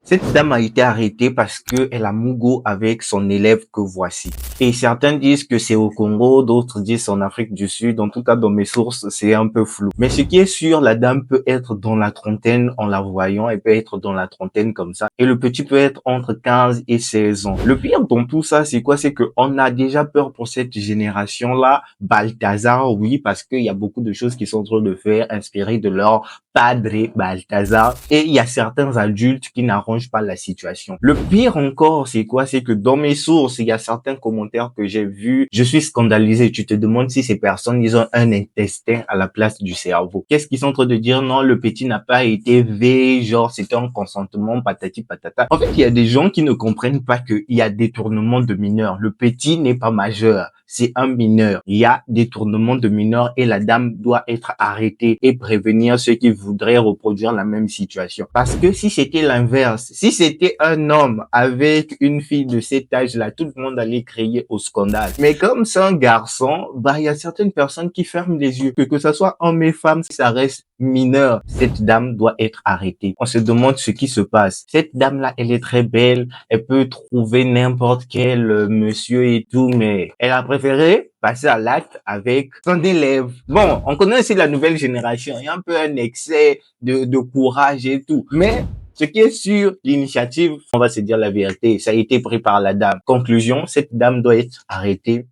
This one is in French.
Cette dame a été arrêtée parce qu'elle a mugo avec son élève que voici. Et certains disent que c'est au Congo, d'autres disent en Afrique du Sud. En tout cas, dans mes sources, c'est un peu flou. Mais ce qui est sûr, la dame peut être dans la trentaine en la voyant. Elle peut être dans la trentaine comme ça. Et le petit peut être entre 15 et 16 ans. Le pire dans tout ça, c'est quoi? C'est qu'on a déjà peur pour cette génération-là. Balthazar, oui, parce qu'il y a beaucoup de choses qui sont en train de faire, inspirées de leur Padre Balthazar. Et il y a certains adultes qui n'arrangent pas la situation. Le pire encore, c'est quoi? C'est que dans mes sources, il y a certains commentaires que j'ai vus. Je suis scandalisé. Tu te demandes si ces personnes, ils ont un intestin à la place du cerveau. Qu'est-ce qu'ils sont en train de dire? Non, le petit n'a pas été V, genre c'était un consentement, patati patata. En fait, il y a des gens qui ne comprennent pas qu'il y a détournement de mineurs. Le petit n'est pas majeur. C'est un mineur. Il y a détournement de mineurs et la dame doit être arrêtée et prévenir ceux qui voudraient reproduire la même situation. Parce que si c'était l'inverse, si c'était un homme avec une fille de cet âge-là, tout le monde allait crier au scandale. Mais comme c'est un garçon, il y a certaines personnes qui ferment les yeux. Que ça soit homme et femme, ça reste mineur. Cette dame doit être arrêtée. On se demande ce qui se passe. Cette dame-là, elle est très belle. Elle peut trouver n'importe quel monsieur et tout, mais elle a préféré passer à l'acte avec son élève. Bon, on connaît aussi la nouvelle génération. Il y a un peu un excès de courage et tout. Mais ce qui est sûr, l'initiative, on va se dire la vérité, ça a été pris par la dame. Conclusion, cette dame doit être arrêtée